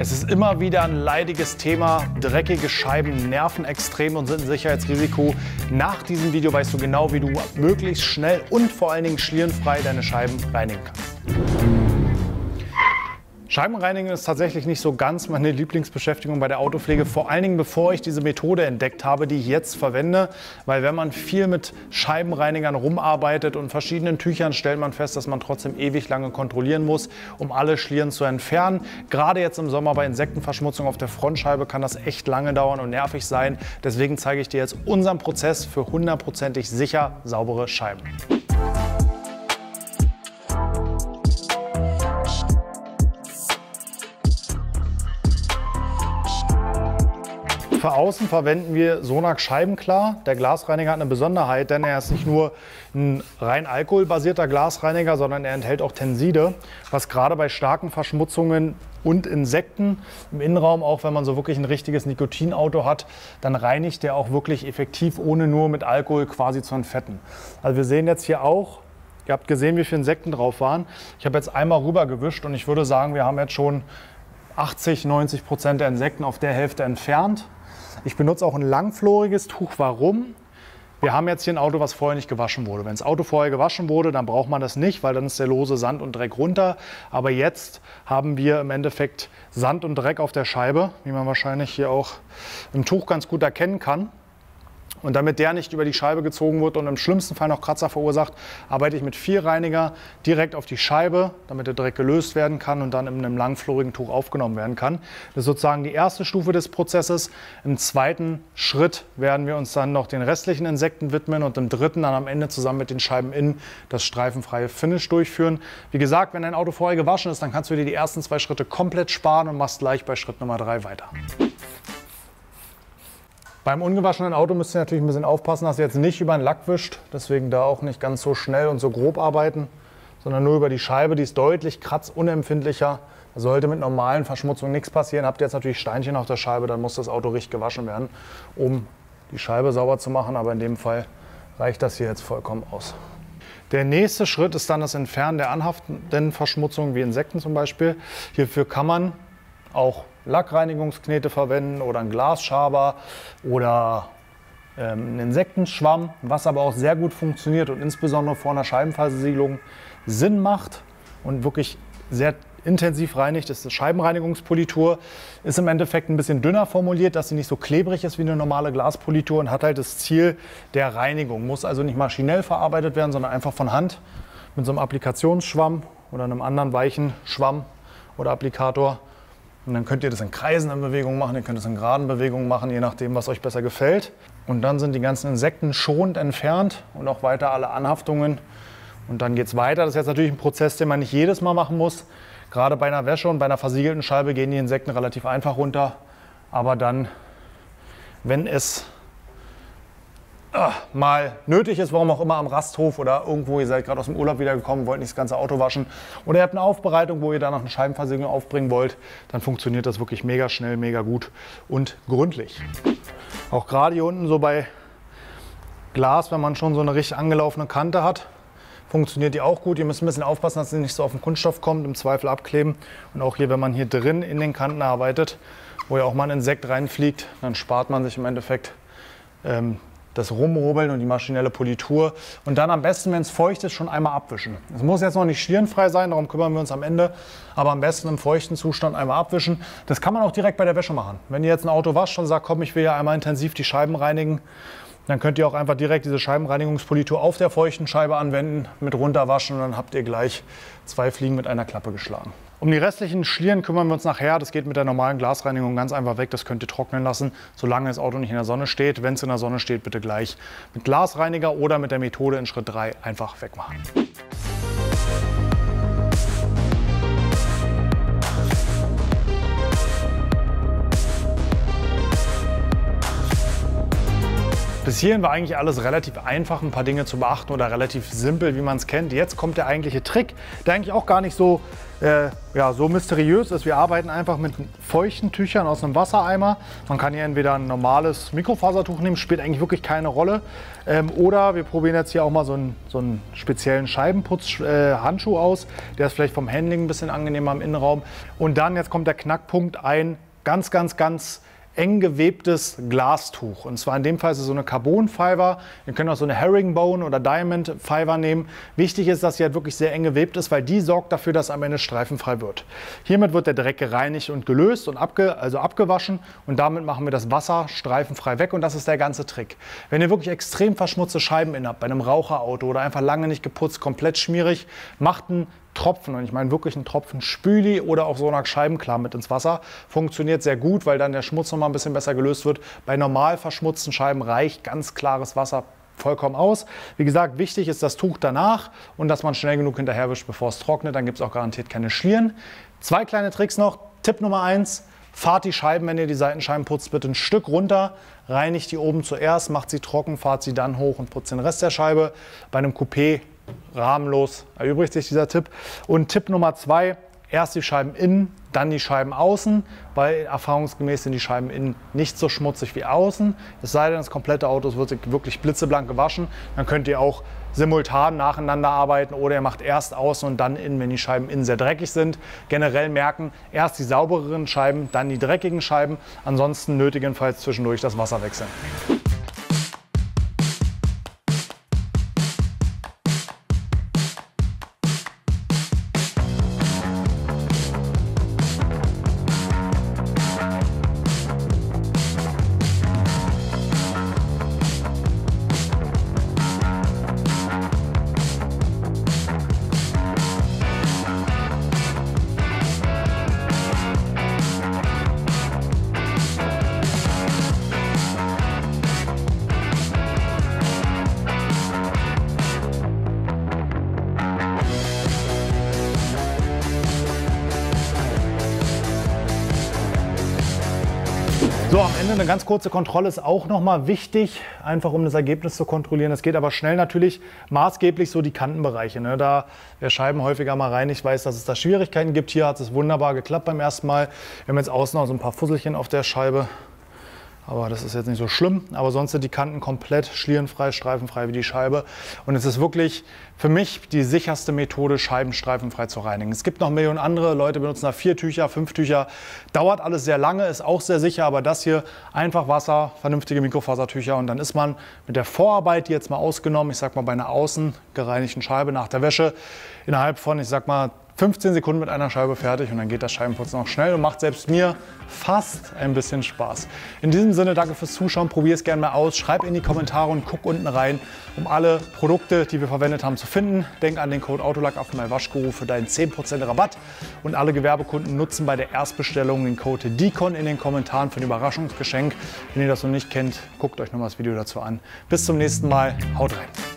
Es ist immer wieder ein leidiges Thema. Dreckige Scheiben nerven extrem und sind ein Sicherheitsrisiko. Nach diesem Video weißt du genau, wie du möglichst schnell und vor allen Dingen schlierenfrei deine Scheiben reinigen kannst. Scheibenreinigen ist tatsächlich nicht so ganz meine Lieblingsbeschäftigung bei der Autopflege, vor allen Dingen bevor ich diese Methode entdeckt habe, die ich jetzt verwende, weil wenn man viel mit Scheibenreinigern rumarbeitet und verschiedenen Tüchern, stellt man fest, dass man trotzdem ewig lange kontrollieren muss, um alle Schlieren zu entfernen. Gerade jetzt im Sommer bei Insektenverschmutzung auf der Frontscheibe kann das echt lange dauern und nervig sein. Deswegen zeige ich dir jetzt unseren Prozess für 100%ig sicher saubere Scheiben. Für außen verwenden wir Sonax Scheibenklar. Der Glasreiniger hat eine Besonderheit, denn er ist nicht nur ein rein alkoholbasierter Glasreiniger, sondern er enthält auch Tenside, was gerade bei starken Verschmutzungen und Insekten im Innenraum, auch wenn man so wirklich ein richtiges Nikotinauto hat, dann reinigt der auch wirklich effektiv, ohne nur mit Alkohol quasi zu entfetten. Also wir sehen jetzt hier auch, ihr habt gesehen, wie viele Insekten drauf waren. Ich habe jetzt einmal rüber gewischt und ich würde sagen, wir haben jetzt schon 80–90% der Insekten auf der Hälfte entfernt. Ich benutze auch ein langfloriges Tuch. Warum? Wir haben jetzt hier ein Auto, was vorher nicht gewaschen wurde. Wenn das Auto vorher gewaschen wurde, dann braucht man das nicht, weil dann ist der lose Sand und Dreck runter. Aber jetzt haben wir im Endeffekt Sand und Dreck auf der Scheibe, wie man wahrscheinlich hier auch im Tuch ganz gut erkennen kann. Und damit der nicht über die Scheibe gezogen wird und im schlimmsten Fall noch Kratzer verursacht, arbeite ich mit 4 Reiniger direkt auf die Scheibe, damit der Dreck gelöst werden kann und dann in einem langflorigen Tuch aufgenommen werden kann. Das ist sozusagen die erste Stufe des Prozesses. Im zweiten Schritt werden wir uns dann noch den restlichen Insekten widmen und im dritten dann am Ende zusammen mit den Scheiben innen das streifenfreie Finish durchführen. Wie gesagt, wenn dein Auto vorher gewaschen ist, dann kannst du dir die ersten 2 Schritte komplett sparen und machst gleich bei Schritt Nummer 3 weiter. Beim ungewaschenen Auto müsst ihr natürlich ein bisschen aufpassen, dass ihr jetzt nicht über den Lack wischt. Deswegen da auch nicht ganz so schnell und so grob arbeiten, sondern nur über die Scheibe. Die ist deutlich kratzunempfindlicher. Da sollte mit normalen Verschmutzungen nichts passieren. Habt ihr jetzt natürlich Steinchen auf der Scheibe, dann muss das Auto richtig gewaschen werden, um die Scheibe sauber zu machen. Aber in dem Fall reicht das hier jetzt vollkommen aus. Der nächste Schritt ist dann das Entfernen der anhaftenden Verschmutzungen, wie Insekten zum Beispiel. Hierfür kann man auch Lackreinigungsknete verwenden oder einen Glasschaber oder einen Insektenschwamm, was aber auch sehr gut funktioniert und insbesondere vor einer Scheibenversiegelung Sinn macht und wirklich sehr intensiv reinigt, ist das Scheibenreinigungspolitur. Ist im Endeffekt ein bisschen dünner formuliert, dass sie nicht so klebrig ist wie eine normale Glaspolitur und hat halt das Ziel der Reinigung. Muss also nicht maschinell verarbeitet werden, sondern einfach von Hand mit so einem Applikationsschwamm oder einem anderen weichen Schwamm oder Applikator. Und dann könnt ihr das in Kreisen in Bewegung machen, ihr könnt es in geraden Bewegungen machen, je nachdem, was euch besser gefällt. Und dann sind die ganzen Insekten schonend entfernt und auch weiter alle Anhaftungen. Und dann geht es weiter. Das ist jetzt natürlich ein Prozess, den man nicht jedes Mal machen muss. Gerade bei einer Wäsche und bei einer versiegelten Scheibe gehen die Insekten relativ einfach runter. Aber dann, wenn es mal nötig ist, warum auch immer am Rasthof oder irgendwo, ihr seid gerade aus dem Urlaub wiedergekommen, wollt nicht das ganze Auto waschen oder ihr habt eine Aufbereitung, wo ihr da noch eine Scheibenversiegelung aufbringen wollt, dann funktioniert das wirklich mega schnell, mega gut und gründlich. Auch gerade hier unten so bei Glas, wenn man schon so eine richtig angelaufene Kante hat, funktioniert die auch gut. Ihr müsst ein bisschen aufpassen, dass sie nicht so auf den Kunststoff kommt, im Zweifel abkleben. Und auch hier, wenn man hier drin in den Kanten arbeitet, wo ja auch mal ein Insekt reinfliegt, dann spart man sich im Endeffekt das Rumrubbeln und die maschinelle Politur. Und dann am besten, wenn es feucht ist, schon einmal abwischen. Es muss jetzt noch nicht schlierenfrei sein, darum kümmern wir uns am Ende. Aber am besten im feuchten Zustand einmal abwischen. Das kann man auch direkt bei der Wäsche machen. Wenn ihr jetzt ein Auto wascht und sagt, komm, ich will ja einmal intensiv die Scheiben reinigen, dann könnt ihr auch einfach direkt diese Scheibenreinigungspolitur auf der feuchten Scheibe anwenden, mit runterwaschen und dann habt ihr gleich 2 Fliegen mit einer Klappe geschlagen. Um die restlichen Schlieren kümmern wir uns nachher. Das geht mit der normalen Glasreinigung ganz einfach weg. Das könnt ihr trocknen lassen, solange das Auto nicht in der Sonne steht. Wenn es in der Sonne steht, bitte gleich mit Glasreiniger oder mit der Methode in Schritt 3 einfach wegmachen. Bis hierhin war eigentlich alles relativ einfach, ein paar Dinge zu beachten oder relativ simpel, wie man es kennt. Jetzt kommt der eigentliche Trick, der eigentlich auch gar nicht so, so mysteriös ist. Wir arbeiten einfach mit feuchten Tüchern aus einem Wassereimer. Man kann hier entweder ein normales Mikrofasertuch nehmen, spielt eigentlich wirklich keine Rolle. Oder wir probieren jetzt hier auch mal so einen speziellen Scheibenputz-Handschuh aus. Der ist vielleicht vom Handling ein bisschen angenehmer im Innenraum. Und dann, jetzt kommt der Knackpunkt, ein ganz eng gewebtes Glastuch. Und zwar in dem Fall ist es so eine Carbon-Fiber. Ihr könnt auch so eine Herringbone oder Diamond-Fiber nehmen. Wichtig ist, dass sie halt wirklich sehr eng gewebt ist, weil die sorgt dafür, dass am Ende streifenfrei wird. Hiermit wird der Dreck gereinigt und gelöst und abgewaschen. Und damit machen wir das Wasser streifenfrei weg. Und das ist der ganze Trick. Wenn ihr wirklich extrem verschmutzte Scheiben habt, bei einem Raucherauto oder einfach lange nicht geputzt, komplett schmierig, macht einen Tropfen, und ich meine wirklich einen Tropfen Spüli oder auch Sonax Scheibenklar mit ins Wasser. Funktioniert sehr gut, weil dann der Schmutz noch mal ein bisschen besser gelöst wird. Bei normal verschmutzten Scheiben reicht ganz klares Wasser vollkommen aus. Wie gesagt, wichtig ist das Tuch danach und dass man schnell genug hinterherwischt, bevor es trocknet. Dann gibt es auch garantiert keine Schlieren. 2 kleine Tricks noch. Tipp Nummer 1. Fahrt die Scheiben, wenn ihr die Seitenscheiben putzt, bitte ein Stück runter. Reinigt die oben zuerst, macht sie trocken, fahrt sie dann hoch und putzt den Rest der Scheibe. Bei einem Coupé rahmenlos erübrigt sich dieser Tipp. Und Tipp Nummer 2, erst die Scheiben innen, dann die Scheiben außen, weil erfahrungsgemäß sind die Scheiben innen nicht so schmutzig wie außen. Es sei denn, das komplette Auto wird wirklich blitzeblank gewaschen. Dann könnt ihr auch simultan nacheinander arbeiten oder ihr macht erst außen und dann innen, wenn die Scheiben innen sehr dreckig sind. Generell merken, erst die saubereren Scheiben, dann die dreckigen Scheiben. Ansonsten nötigenfalls zwischendurch das Wasser wechseln. So, am Ende eine ganz kurze Kontrolle ist auch nochmal wichtig, einfach um das Ergebnis zu kontrollieren. Es geht aber schnell natürlich maßgeblich so die Kantenbereiche. Ne? Da wer Scheiben häufiger mal reinigt, weiß, dass es da Schwierigkeiten gibt. Hier hat es wunderbar geklappt beim ersten Mal. Wir haben jetzt außen noch so ein paar Fusselchen auf der Scheibe. Aber das ist jetzt nicht so schlimm. Aber sonst sind die Kanten komplett schlierenfrei, streifenfrei wie die Scheibe. Und es ist wirklich für mich die sicherste Methode, Scheiben streifenfrei zu reinigen. Es gibt noch Millionen andere. Leute benutzen da 4 Tücher, 5 Tücher. Dauert alles sehr lange, ist auch sehr sicher. Aber das hier einfach Wasser, vernünftige Mikrofasertücher. Und dann ist man mit der Vorarbeit, die jetzt mal ausgenommen, ich sag mal bei einer außen gereinigten Scheibe nach der Wäsche, innerhalb von, ich sag mal, 15 Sekunden mit einer Scheibe fertig und dann geht das Scheibenputzen auch schnell und macht selbst mir fast ein bisschen Spaß. In diesem Sinne, danke fürs Zuschauen, probier es gerne mal aus, schreib in die Kommentare und guck unten rein, um alle Produkte, die wir verwendet haben, zu finden. Denk an den Code Autolack auf MyWaschGuru für deinen 10% Rabatt und alle Gewerbekunden nutzen bei der Erstbestellung den Code DICON in den Kommentaren für ein Überraschungsgeschenk. Wenn ihr das noch nicht kennt, guckt euch noch mal das Video dazu an. Bis zum nächsten Mal, haut rein!